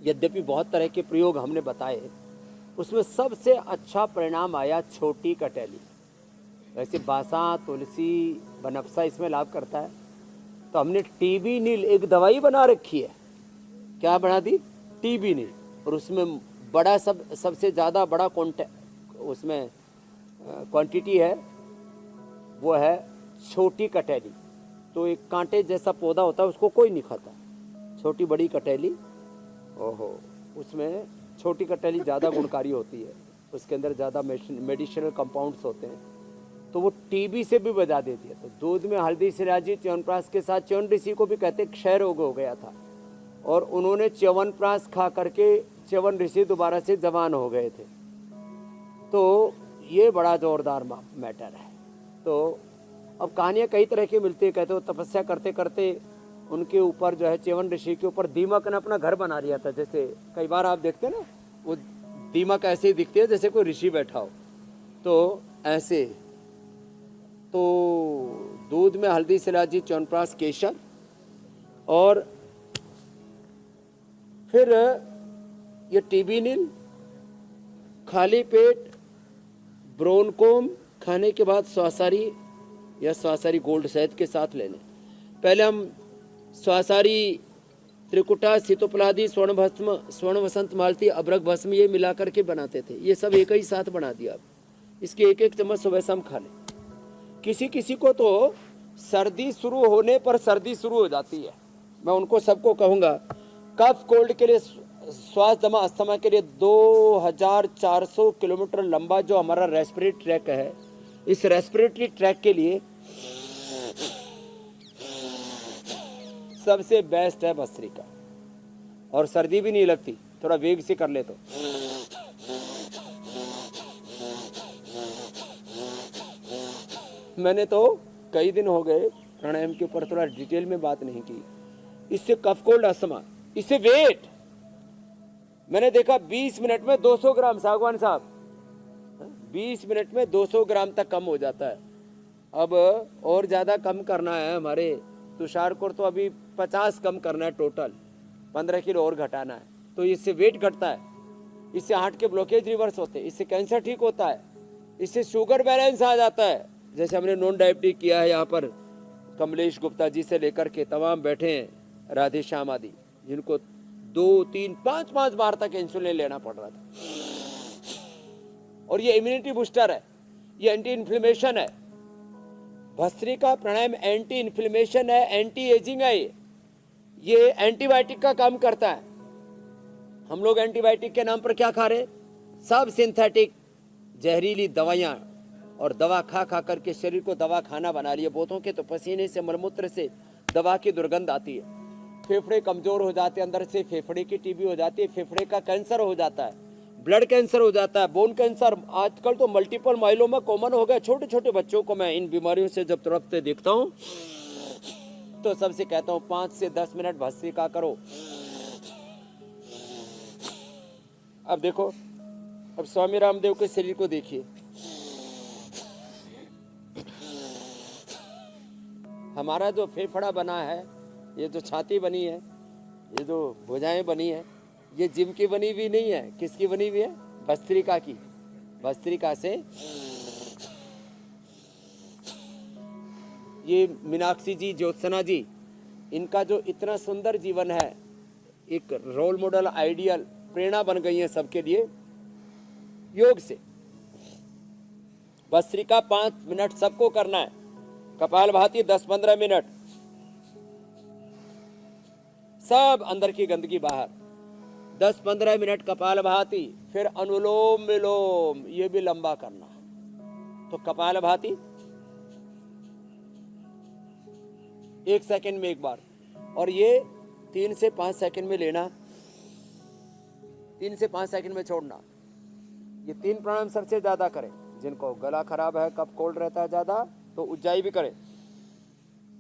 Speaker 3: यद्यपि बहुत तरह के प्रयोग हमने बताए, उसमें सबसे अच्छा परिणाम आया छोटी कटेली। वैसे बासा, तुलसी, बनफसा इसमें लाभ करता है, तो हमने टीबी नील एक दवाई बना रखी है। क्या बना दी, टीबी नील, और उसमें बड़ा सबसे ज़्यादा बड़ा उसमें क्वांटिटी है, वो है छोटी कटेली। तो एक कांटे जैसा पौधा होता है, उसको कोई नहीं खाता, छोटी बड़ी कटेली। ओहो, उसमें छोटी कटेली ज़्यादा गुणकारी होती है, उसके अंदर ज़्यादा मेडिसिनल कंपाउंड्स होते हैं, तो वो टीबी से भी बचा देती है। तो दूध में हल्दी शिराजी च्यवनप्राश के साथ, च्यवन ऋषि को भी कहते क्षय रोग हो गया था, और उन्होंने च्यवनप्राश खा करके च्यवन ऋषि दोबारा से जवान हो गए थे। तो ये बड़ा जोरदार मैटर है। तो अब कहानियाँ कई तरह की मिलती है। कहते हो तपस्या करते करते उनके ऊपर जो है च्यवन ऋषि के ऊपर दीमक ने अपना घर बना लिया था। जैसे कई बार आप देखते हैं ना, वो दीमक ऐसे ही दिखती है जैसे कोई ऋषि बैठा हो, तो ऐसे। तो दूध में हल्दी, सिलाजी, च्यवनप्राश, केसर, और फिर ये टीबी नील, खाली पेट ब्रोनकोम खाने के बाद स्वासारी या स्वासारी गोल्ड शहद के साथ लेने। पहले हम स्वासारी, त्रिकुटा, सीतोपलादी, स्वर्ण भस्म, स्वर्ण वसंत मालती, अभ्रक भस्म ये मिला करके बनाते थे। ये सब एक ही साथ बना दिया। अब इसके एक एक चम्मच सुबह शाम खा लें। किसी किसी को तो सर्दी शुरू होने पर सर्दी शुरू हो जाती है। मैं उनको सबको कहूँगा, कफ कोल्ड के लिए, श्वास दमा अस्थमा के लिए 2400 किलोमीटर लंबा जो हमारा रेस्पिरेटरी ट्रैक है, इस रेस्पिरेटरी ट्रैक के लिए सबसे बेस्ट है भस्त्रिका, और सर्दी भी नहीं लगती। थोड़ा वेग से कर ले तो। मैंने तो कई दिन हो गए प्राणायाम के ऊपर थोड़ा डिटेल में बात नहीं की। इससे कफ कोल्ड अस्थमा, इससे वेट मैंने देखा 20 मिनट में 200 ग्राम, सागवान साहब 20 मिनट में 200 ग्राम तक कम हो जाता है। अब और ज़्यादा कम करना है हमारे तुषार को, तो अभी 50 कम करना है, टोटल 15 किलो और घटाना है। तो इससे वेट घटता है, इससे हार्ट के ब्लॉकेज रिवर्स होते हैं, इससे कैंसर ठीक होता है, इससे शुगर बैलेंस आ जाता है। जैसे हमने नॉन डायबिटिक किया है, यहाँ पर कमलेश गुप्ता जी से लेकर के तमाम बैठे हैं, राधे श्याम आदि, जिनको 2, 3, 5 बार तक इंसुलिन लेना पड़ रहा था। और ये इम्यूनिटी बूस्टर है, ये एंटी इन्फ्लेमेशन है। भस्त्रिका प्राणायाम एंटी इन्फ्लेमेशन है, एंटी एजिंग है। ये एंटीबायोटिक का काम करता है। हम लोग एंटीबायोटिक के नाम पर क्या खा रहे हैं? सब सिंथेटिक जहरीली दवाइयाँ, और दवा खा खा करके शरीर को दवा खाना बना लिया। बोतों के तो पसीने से, मलमूत्र से दवा की दुर्गंध आती है। फेफड़े कमजोर हो जाते हैं, अंदर से फेफड़े की टीबी हो जाती है, फेफड़े का कैंसर हो जाता है, ब्लड कैंसर हो जाता है, बोन कैंसर। आजकल तो मल्टीपल माइलोमा कॉमन हो गया। छोटे छोटे बच्चों को मैं इन बीमारियों से जब तड़पते देखता हूँ तो सबसे कहता हूँ 5 से 10 मिनट भस्त्रिका करो। अब देखो, अब स्वामी रामदेव के शरीर को देखिए। हमारा जो फेफड़ा बना है, ये जो छाती बनी है, ये जो भुजाएं बनी है, ये जिम की बनी हुई नहीं है। किसकी बनी हुई है? भस्त्रिका की। भस्त्रिका से ये मीनाक्षी जी, ज्योत्सना जी, इनका जो इतना सुंदर जीवन है, एक रोल मॉडल, आइडियल, प्रेरणा बन गई है सबके लिए योग से। भस्त्रिका 5 मिनट सबको करना है। कपालभाति 10-15 मिनट, सब अंदर की गंदगी बाहर। 10-15 मिनट कपालभाति, फिर अनुलोम विलोम, ये भी लंबा करना। तो कपालभाति 1 सेकंड में एक बार, और ये 3 से 5 सेकंड में लेना, 3 से 5 सेकंड में छोड़ना। ये 3 प्राणायाम सबसे ज्यादा करें। जिनको गला खराब है, कफ कोल्ड रहता है ज्यादा, तो उज्जाई भी करें,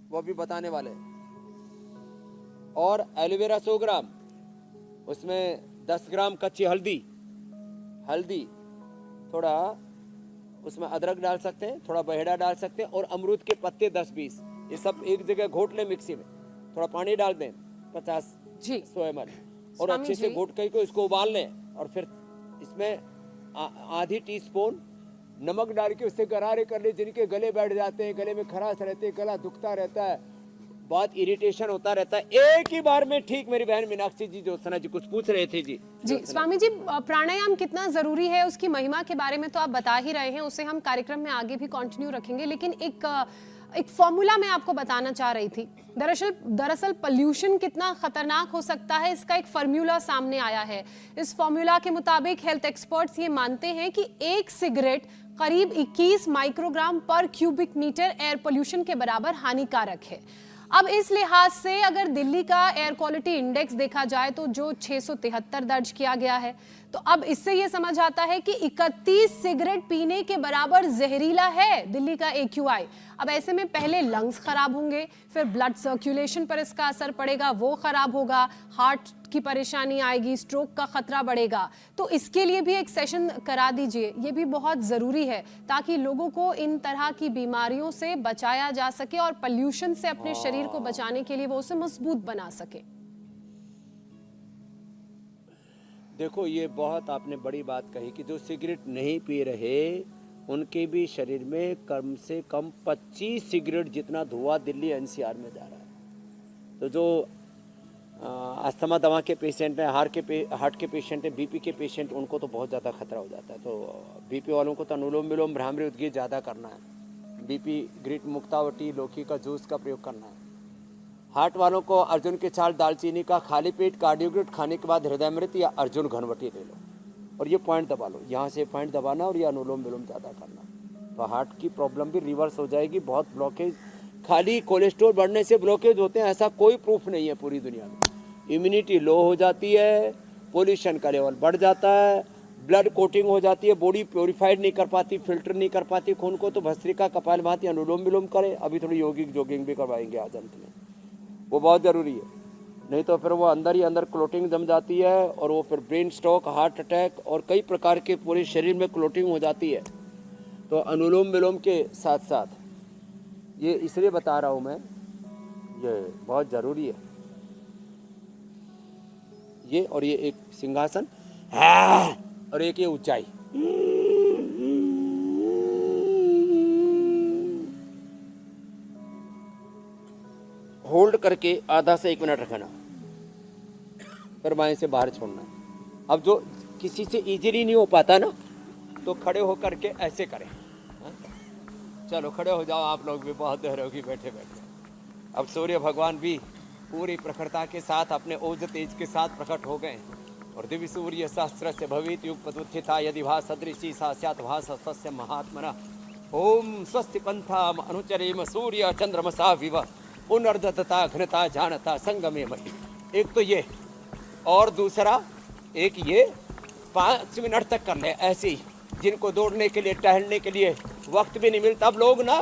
Speaker 3: वो भी बताने वाले। और एलोवेरा 100 ग्राम, उसमें 10 ग्राम कच्ची हल्दी, थोड़ा उसमें अदरक डाल सकते हैं, थोड़ा बहेड़ा डाल सकते हैं, और अमरूद के पत्ते 10-20, ये सब एक जगह घोट लें मिक्सी में। थोड़ा पानी डाल दें 50-100 ml, और अच्छे से घोट के इसको उबाल लें, और फिर इसमें आधी टीस्पून नमक डाल के उससे गरारे कर ले। जिनके गले बैठ जाते हैं, गले में खराश रहते हैं, गला दुखता रहता है, बहुत इरिटेशन होता रहता है, एक ही बार में ठीक। मेरी बहन मीनाक्षी जी, ज्योत्सना जी कुछ पूछ रहे थे जी।
Speaker 2: स्वामी जी, प्राणायाम कितना जरूरी है, उसकी महिमा के बारे में तो आप बता ही रहे हैं, उसे हम कार्यक्रम में आगे भी कंटिन्यू रखेंगे, लेकिन एक फॉर्मूला मैं आपको बताना चाह रही थी। दरअसल पोल्यूशन कितना खतरनाक हो सकता है, इसका एक फॉर्मूला सामने आया है। इस फॉर्मूला के मुताबिक हेल्थ एक्सपर्ट्स ये मानते हैं कि एक सिगरेट करीब 21 माइक्रोग्राम पर क्यूबिक मीटर एयर पोल्यूशन के बराबर हानिकारक है। अब इस लिहाज से अगर दिल्ली का एयर क्वालिटी इंडेक्स देखा जाए तो जो 673 दर्ज किया गया है, तो अब इससे यह समझ आता है कि 31 सिगरेट पीने के बराबर जहरीला है दिल्ली का AQI। अब ऐसे में पहले लंग्स खराब होंगे, फिर ब्लड सर्कुलेशन पर इसका असर पड़ेगा, वो खराब होगा, हार्ट की परेशानी आएगी, स्ट्रोक का खतरा बढ़ेगा। तो इसके लिए भी एक सेशन करा दीजिए, ये भी बहुत जरूरी है ताकि लोगों को इन तरह की बीमारियों से बचाया जा सके और पॉल्यूशन से अपने शरीर को बचाने के लिए वो उसे मजबूत बना सके।
Speaker 3: देखो, ये बहुत आपने बड़ी बात कही कि जो सिगरेट नहीं पी रहे उनके भी शरीर में कम से कम 25 सिगरेट जितना धुआं दिल्ली NCR में जा रहा है। तो जो अस्थमा दमा के पेशेंट हैं, हार्ट के पेशेंट हैं, BP के पेशेंट, उनको तो बहुत ज़्यादा खतरा हो जाता है। तो BP वालों को तो अनुलोम विलोम भ्रामरी उद्गीत ज़्यादा करना है, BP ग्रीट मुक्तावटी लौकी का जूस का प्रयोग करना है। हार्ट वालों को अर्जुन के छाल दालचीनी का खाली पेट कार्डियोग्रिट खाने के बाद हृदयामृत या अर्जुन घनवटी ले लो और ये पॉइंट दबा लो, यहाँ से पॉइंट दबाना और ये अनुलोम विलोम ज़्यादा करना। तो हार्ट की प्रॉब्लम भी रिवर्स हो जाएगी। बहुत ब्लॉकेज, खाली कोलेस्ट्रॉल बढ़ने से ब्लॉकेज होते हैं ऐसा कोई प्रूफ नहीं है पूरी दुनिया में। इम्यूनिटी लो हो जाती है, पोल्यूशन का लेवल बढ़ जाता है, ब्लड कोटिंग हो जाती है, बॉडी प्योरीफाइड नहीं कर पाती, फिल्टर नहीं कर पाती खून को। तो भस्त्रिका कपालभाति अनुलोम विलोम करें। अभी थोड़ी योगिक जॉगिंग भी करवाएंगे आज अंत में, वो बहुत ज़रूरी है। नहीं तो फिर वो अंदर ही अंदर क्लोटिंग जम जाती है और वो फिर ब्रेन स्ट्रोक, हार्ट अटैक और कई प्रकार के पूरे शरीर में क्लोटिंग हो जाती है। तो अनुलोम विलोम के साथ साथ ये इसलिए बता रहा हूँ मैं, ये बहुत ज़रूरी है। ये और ये एक सिंहासन और एक ये ऊंचाई, होल्ड करके आधा से 1 मिनट रखना, फिर बाएं से बाहर छोड़ना। अब जो किसी से इजीली नहीं हो पाता ना, तो खड़े होकर के ऐसे करें। चलो खड़े हो जाओ, आप लोग भी बहुत देर होगी बैठे बैठे। अब सूर्य भगवान भी पूरी प्रखरता के साथ अपने ओज तेज के साथ प्रकट हो गए और दिव्य सूर्य सहस्र से भवित युगपदुत्थिता यदि भा सदृशी सा स्यात् भासस्य महात्मना। ओम स्वस्ति पंथा अनुचरेम सूर्य चंद्रमसा विव पुनर्दत्ता घनता जानता संगमे मही। एक तो ये, और दूसरा एक ये 5 मिनट तक कर ले ऐसे ही। जिनको दौड़ने के लिए, टहलने के लिए वक्त भी नहीं मिलता, अब लोग ना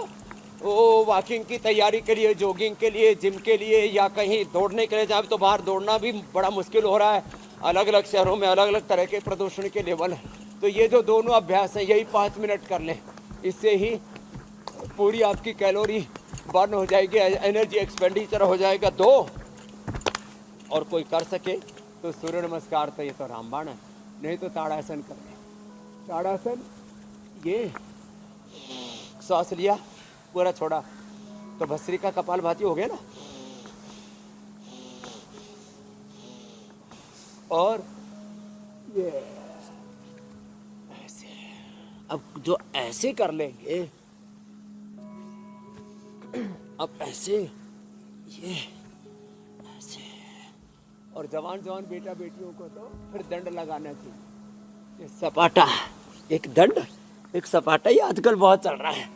Speaker 3: वो वॉकिंग की तैयारी के लिए, जॉगिंग के लिए, जिम के लिए या कहीं दौड़ने के लिए जाए, तो बाहर दौड़ना भी बड़ा मुश्किल हो रहा है। अलग अलग शहरों में अलग अलग तरह के प्रदूषण के लेवल है। तो ये जो दोनों अभ्यास हैं यही 5 मिनट कर लें, इससे ही पूरी आपकी कैलोरी बर्न हो जाएगी, एनर्जी एक्सपेंडिचर हो जाएगा। 2 और कोई कर सके तो सूर्य नमस्कार, तो ये तो रामबाण है। नहीं तो ताड़ासन कर ले। ताड़ासन, ये सांस लिया, पूरा छोड़ा, तो भस्त्रिका कपालभाति हो गया ना। और ये ऐसे, अब जो ऐसे कर लेंगे, अब ऐसे, ये ऐसे, और जवान जवान बेटा बेटियों को तो फिर दंड लगाना चाहिए। ये सपाटा, एक दंड एक सपाटा, ये आजकल बहुत चल रहा है।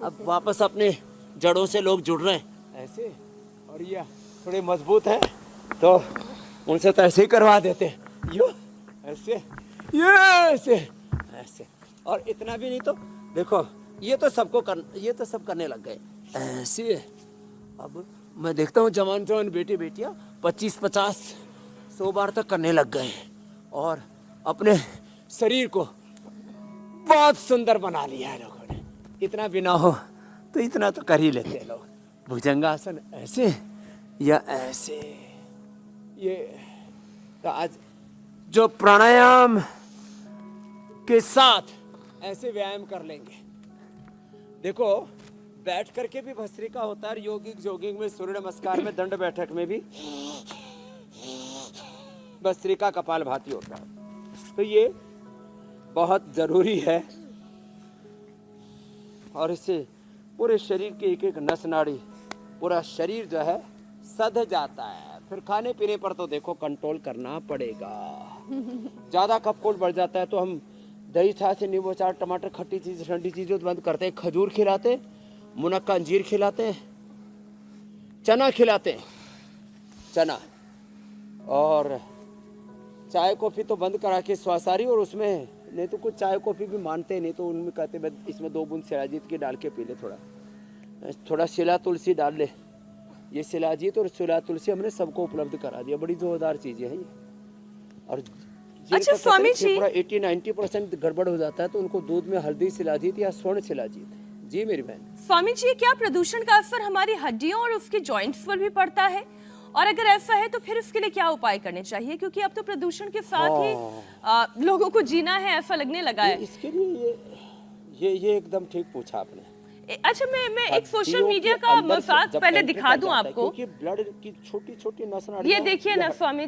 Speaker 3: अब वापस अपने जड़ों से लोग जुड़ रहे हैं ऐसे, और ये थोड़े मजबूत हैं तो उनसे तो ऐसे ही करवा देते हैं, यो ऐसे, ये ऐसे ऐसे। और इतना भी नहीं तो देखो, ये तो सब करने लग गए ऐसे। अब मैं देखता हूँ जवान जवान बेटे बेटियाँ 25-50-100 बार तक करने लग गए और अपने शरीर को बहुत सुंदर बना लिया है लोगों ने। इतना भी ना हो तो इतना तो कर ही लेते हैं लोग। भुजंगासन ऐसे या ऐसे। ये तो आज जो प्राणायाम के साथ ऐसे व्यायाम कर लेंगे। देखो, बैठ करके भी भस्त्रिका होता है, योगिक जॉगिंग में, सूर्य नमस्कार में, दंड बैठक में भी भस्त्रिका कपालभाति होता है। तो ये बहुत जरूरी है और इससे पूरे शरीर के एक एक नस नाड़ी, पूरा शरीर जो है सध जाता है। फिर खाने पीने पर तो देखो कंट्रोल करना पड़ेगा। ज्यादा कफ कोल्ड बढ़ जाता है तो हम दही, छाछ, नींबू अचार, टमाटर, खट्टी चीज, ठंडी चीजें बंद करते हैं। खजूर खिलाते, मुनक्का, अंजीर खिलाते हैं। चना खिलाते हैं, चना, और चाय कॉफ़ी तो बंद करा के स्वासारी, और उसमें नहीं तो कुछ चाय कॉफ़ी भी मानते नहीं तो उनमें कहते हैं इसमें 2 बूंद शिलाजीत की डाल के पी ले, थोड़ा शिला तुलसी डाल ले। ये शिलाजीत और शिला तुलसी हमने सबको उपलब्ध करा दिया, बड़ी जोरदार चीज़ें हैं ये। और
Speaker 1: अच्छा स्वामी जी,
Speaker 3: पूरा 80-90% गड़बड़ हो जाता है तो उनको दूध में हल्दी शिलाजीत या स्वर्ण शिलाजीत। जी मेरी बहन।
Speaker 1: स्वामी जी, क्या प्रदूषण का असर हमारी हड्डियों और उसके जॉइंट्स पर भी पड़ता है? और अगर ऐसा है तो फिर इसके लिए क्या उपाय करने चाहिए? क्योंकि अब तो प्रदूषण के साथ ही लोगों को जीना है ऐसा लगने लगा है।
Speaker 3: इसके लिए ये एकदम ठीक पूछा आपने।
Speaker 1: अच्छा, मैं एक सोशल मीडिया का मजाक पहले दिखा दूं आपको।
Speaker 3: क्योंकि ब्लड की छोटी-छोटी नसें,
Speaker 1: ये देखिए ना स्वामी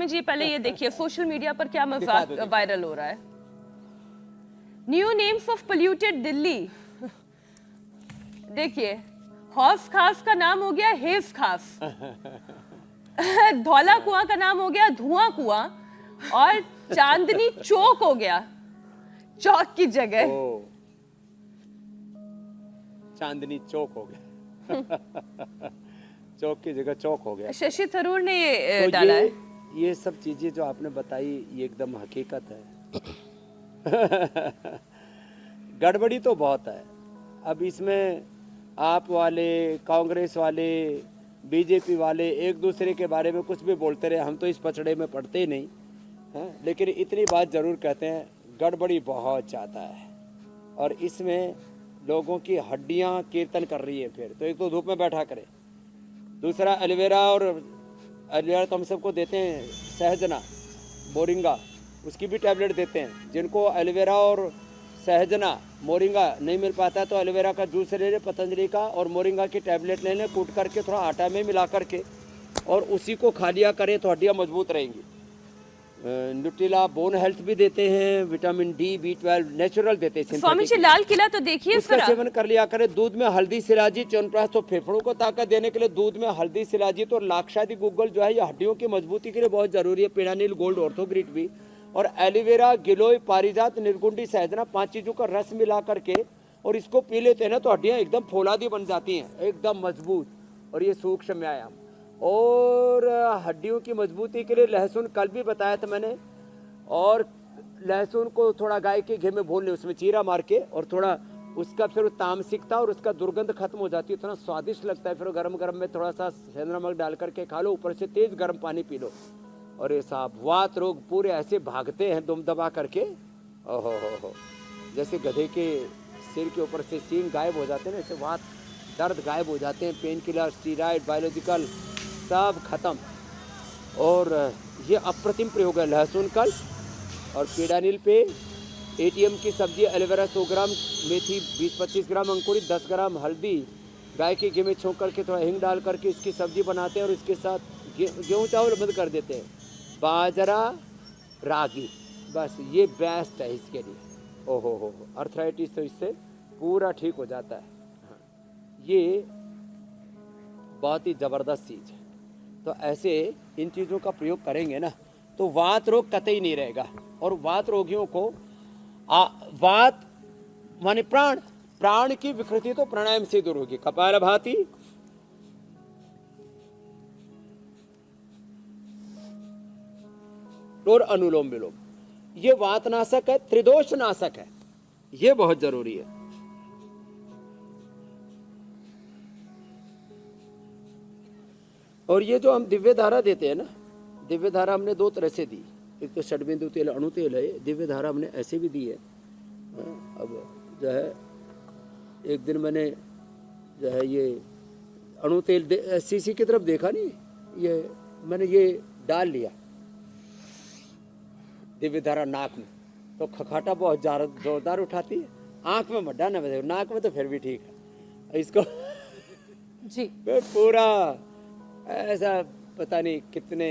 Speaker 1: जी पहले ये देखिए सोशल मीडिया पर क्या मजाक वायरल हो रहा है। New names of polluted Delhi. देखिए, हौस खास का नाम हो गया हेज खास, धौला कुआं का नाम हो गया धुआं कुआं, और चांदनी चौक हो गया चौक की जगह
Speaker 3: चांदनी चौक हो गया। चौक की जगह चौक हो गया।
Speaker 1: शशि थरूर ने ये
Speaker 3: तो
Speaker 1: डाला है।
Speaker 3: ये सब चीजें जो आपने बताई ये एकदम हकीकत है। गड़बड़ी तो बहुत है। अब इसमें आप वाले, कांग्रेस वाले, बीजेपी वाले एक दूसरे के बारे में कुछ भी बोलते रहे, हम तो इस पचड़े में पड़ते ही नहीं हैं, लेकिन इतनी बात जरूर कहते हैं, गड़बड़ी बहुत ज़्यादा है और इसमें लोगों की हड्डियां कीर्तन कर रही है। फिर तो एक तो धूप में बैठा करे, दूसरा एलोवेरा, और एलोवेरा तो हम सबको देते हैं, सहजना, मोरिंगा, उसकी भी टैबलेट देते हैं। जिनको एलोवेरा और सहजना, मोरिंगा नहीं मिल पाता है तो एलोवेरा का जूस ले लें पतंजलि का, और मोरिंगा की टैबलेट ले लें, कूट करके थोड़ा आटा में मिला करके, और उसी को खा लिया करें तो हड्डियाँ मजबूत रहेंगी। न्यूट्रिला बोन हेल्थ भी देते हैं, विटामिन डी, B12 नेचुरल देते हैं।
Speaker 1: स्वामी जी, लाल किला तो देखिए,
Speaker 3: उसका सेवन कर लिया करें। दूध में हल्दी, शिलाजीत, च्यवनप्राश, तो फेफड़ों को ताकत देने के लिए दूध में हल्दी, शिलाजीत और लाक्षादी गुग्गल जो है ये हड्डियों की मजबूती के लिए बहुत जरूरी है। पेडानिल गोल्ड, ऑर्थोग्रिट भी, और एलोवेरा, गिलोय, पारिजात, निर्गुंडी, सहजना, 5 चीजों का रस मिला करके और इसको पी लेते हैं ना तो हड्डियां एकदम फौलादी बन जाती हैं, एकदम मजबूत। और ये सूक्ष्म व्यायाम और हड्डियों की मजबूती के लिए लहसुन कल भी बताया था मैंने, और लहसुन को थोड़ा गाय के घी में भून ले, उसमें चीरा मार के, और थोड़ा उसका फिर तामसिकता और उसका दुर्गंध खत्म हो जाती है, इतना स्वादिष्ट लगता है। फिर गरम गरम में थोड़ा सा सेंधा नमक डाल करके खा लो, ऊपर से तेज गर्म पानी पी लो, और ये साहब वात रोग पूरे ऐसे भागते हैं दुम दबा करके, ओहो हो, जैसे गधे के सिर के ऊपर से सींग गायब हो जाते हैं ना, ऐसे वात दर्द गायब हो जाते हैं। पेन किलर, स्टीरॉइड, बायोलॉजिकल सब खत्म। और ये अप्रतिम प्रयोग है लहसुन कल और पेडानिल पे, ATM की सब्जी, एलोवेरा 100 ग्राम, मेथी 20-25 ग्राम अंकुरित, 10 ग्राम हल्दी, गाय के घी में छोंक करके थोड़ा हिंग डाल करके इसकी सब्जी बनाते हैं, और इसके साथ गेहूँ चावल बंद कर देते हैं, बाजरा, रागी, बस ये बेस्ट है इसके लिए। ओहो हो, अर्थराइटिस तो इससे पूरा ठीक हो जाता है। ये बहुत ही ज़बरदस्त चीज़ है। तो ऐसे इन चीज़ों का प्रयोग करेंगे ना तो वात रोग कतई नहीं रहेगा। और वात रोगियों को वात माने प्राण, प्राण की विकृति तो प्राणायाम से दूर होगी। कपालभाति, और अनुलोम विलोम, ये वातनाशक है, त्रिदोष नाशक है, ये बहुत जरूरी है। और ये जो हम दिव्य धारा देते हैं ना, दिव्य धारा हमने 2 तरह से दी, एक तो षडबिंदु तेल, अणु तेल है, दिव्य धारा हमने ऐसे भी दी है। अब जो है एक दिन मैंने जो है ये अणु तेल शीशी की तरफ देखा नहीं, ये मैंने ये डाल लिया दिव्य धारा नाक में, तो खखाटा बहुत जोरदार उठाती है। आंख में मत डालना, नाक में तो फिर भी ठीक है। इसको
Speaker 1: जी
Speaker 3: पूरा ऐसा पता नहीं कितने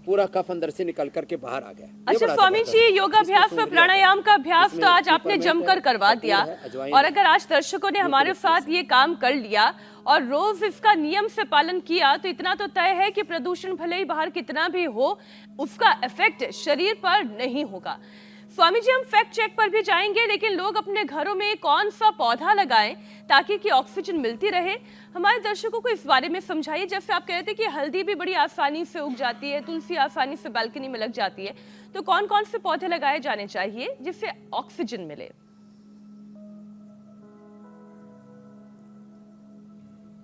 Speaker 3: पूरा कफ अंदर से निकल करके बाहर आ गया।
Speaker 1: अच्छा स्वामी जी, योगाभ्यास व प्राणायाम का अभ्यास तो आज आपने जमकर करवा दिया, और अगर आज दर्शकों ने हमारे साथ ये काम कर लिया और रोज इसका नियम से पालन किया तो इतना तो तय है कि प्रदूषण भले ही बाहर कितना भी हो उसका इफेक्ट शरीर पर नहीं होगा। स्वामी जी, हम फैक्ट चेक पर भी जाएंगे, लेकिन लोग अपने घरों में कौन सा पौधा लगाएं ताकि कि ऑक्सीजन मिलती रहे, हमारे दर्शकों को इस बारे में समझाइए। जैसे आप कह रहे थे कि हल्दी भी बड़ी आसानी से उग जाती है, तुलसी आसानी से बालकनी में लग जाती है, तो कौन कौन से पौधे लगाए जाने चाहिए जिससे ऑक्सीजन मिले?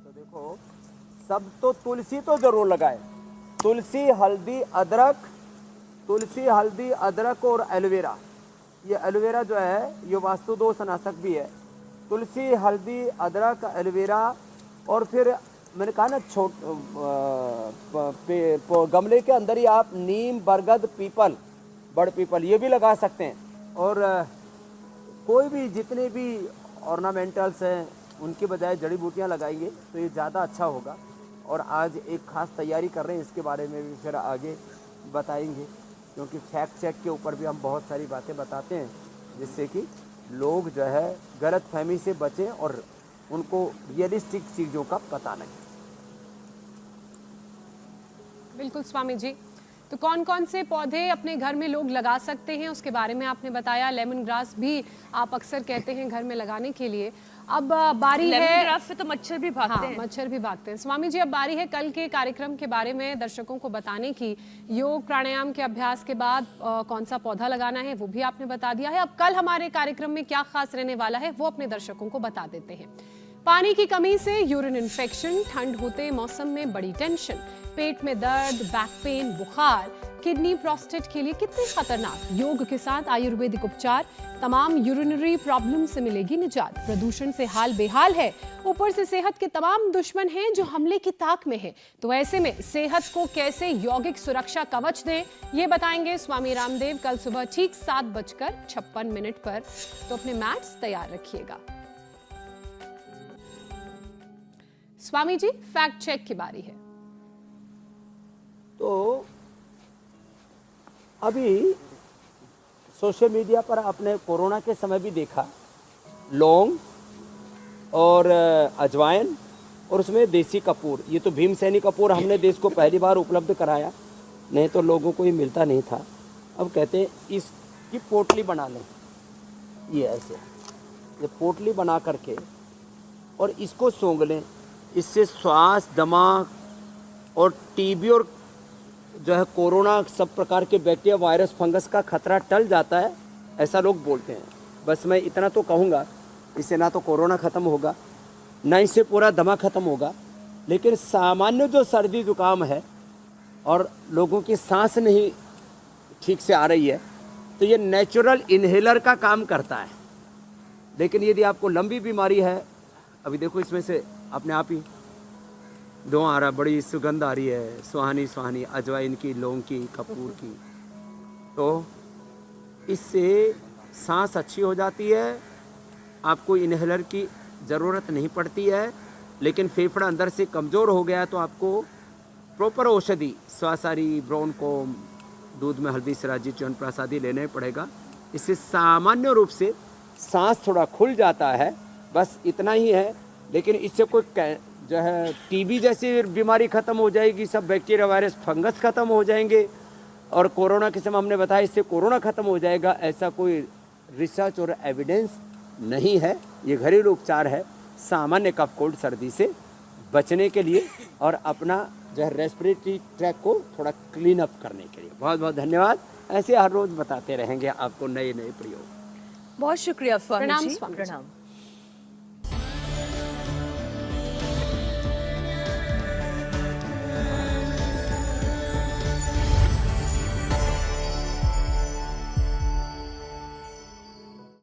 Speaker 3: तो देखो, सब तो तुलसी तो जरूर लगाए। तुलसी, हल्दी, अदरक और एलोवेरा। ये एलोवेरा जो है ये वास्तु दोष नाशक भी है। तुलसी, हल्दी, अदरक, एलोवेरा, और फिर मैंने कहा ना गमले के अंदर ही आप नीम, बरगद, पीपल, बड़ पीपल ये भी लगा सकते हैं। और कोई भी जितने भी ऑर्नामेंटल्स हैं उनकी बजाय जड़ी बूटियाँ लगाएंगे तो ये ज़्यादा अच्छा होगा। और आज एक खास तैयारी कर रहे हैं, इसके बारे में भी फिर आगे बताएंगे, क्योंकि फैक्ट चेक के ऊपर भी हम बहुत सारी बातें बताते हैं जिससे कि लोग जो है गलत फहमी से बचें और उनको रियलिस्टिक चीज़ों का पता लगे।
Speaker 2: बिल्कुल स्वामी जी, तो कौन कौन से पौधे अपने घर में लोग लगा सकते हैं उसके बारे में आपने बताया। लेमन ग्रास भी आप अक्सर कहते हैं घर में लगाने के लिए। अब बारी है,
Speaker 1: लेमन ग्रास से तो मच्छर भी भागते हैं।
Speaker 2: मच्छर भी भागते हैं। स्वामी जी, अब बारी है कल के कार्यक्रम के बारे में दर्शकों को बताने की। योग प्राणायाम के अभ्यास के बाद कौन सा पौधा लगाना है वो भी आपने बता दिया है। अब कल हमारे कार्यक्रम में क्या खास रहने वाला है वो अपने दर्शकों को बता देते हैं। पानी की कमी से यूरिन इन्फेक्शन, ठंड होते मौसम में बड़ी टेंशन, पेट में दर्द, बैक पेन, बुखार, किडनी, प्रोस्टेट के लिए कितने खतरनाक। योग के साथ आयुर्वेदिक उपचार, तमाम यूरिनरी प्रॉब्लम से मिलेगी निजात। प्रदूषण से हाल बेहाल है, ऊपर से सेहत के तमाम दुश्मन हैं जो हमले की ताक में हैं। तो ऐसे में सेहत को कैसे यौगिक सुरक्षा कवच दें ये बताएंगे स्वामी रामदेव कल सुबह ठीक 7:56 पर। तो अपने मैट्स तैयार रखिएगा। स्वामी जी, फैक्ट चेक की बारी है।
Speaker 3: तो अभी सोशल मीडिया पर आपने कोरोना के समय भी देखा, लौंग और अजवाइन और उसमें देसी कपूर, ये तो भीमसेनी कपूर हमने देश को पहली बार उपलब्ध कराया, नहीं तो लोगों को ये मिलता नहीं था। अब कहते हैं इसकी पोटली बना लें, ये ऐसे ये पोटली बना करके और इसको सूंघ लें, इससे श्वास, दमा और टीबी और जो है कोरोना, सब प्रकार के बैक्टीरिया, वायरस, फंगस का खतरा टल जाता है, ऐसा लोग बोलते हैं। बस मैं इतना तो कहूँगा, इससे ना तो कोरोना ख़त्म होगा, ना इससे पूरा दमा ख़त्म होगा, लेकिन सामान्य जो सर्दी जुकाम है और लोगों की सांस नहीं ठीक से आ रही है, तो ये नेचुरल इन्हेलर का काम करता है। लेकिन यदि आपको लंबी बीमारी है, अभी देखो इसमें से अपने आप ही धुआं आ रहा, बड़ी सुगंध आ रही है, सुहानी सुहानी, अजवाइन की, लौंग की, कपूर की, तो इससे सांस अच्छी हो जाती है, आपको इन्हेलर की ज़रूरत नहीं पड़ती है। लेकिन फेफड़ा अंदर से कमज़ोर हो गया तो आपको प्रॉपर औषधि, स्वासारी, ब्रोनकोम, दूध में हल्दी, सिराजी, च्यवनप्राश लेना ही पड़ेगा। इससे सामान्य रूप से सांस थोड़ा खुल जाता है, बस इतना ही है। लेकिन इससे कोई जो है टीबी जैसी बीमारी ख़त्म हो जाएगी, सब बैक्टीरिया, वायरस, फंगस ख़त्म हो जाएंगे, और कोरोना के समय हमने बताया इससे कोरोना ख़त्म हो जाएगा, ऐसा कोई रिसर्च और एविडेंस नहीं है। ये घरेलू उपचार है सामान्य कफ, कोल्ड, सर्दी से बचने के लिए और अपना जो है रेस्पिरेटरी ट्रैक को थोड़ा क्लीन अप करने के लिए। बहुत बहुत धन्यवाद। ऐसे हर रोज़ बताते रहेंगे आपको नए नए प्रयोग।
Speaker 1: बहुत शुक्रिया स्वामी
Speaker 2: प्रणाम
Speaker 1: जी।
Speaker 2: स्वामी जी।
Speaker 1: प्रणाम।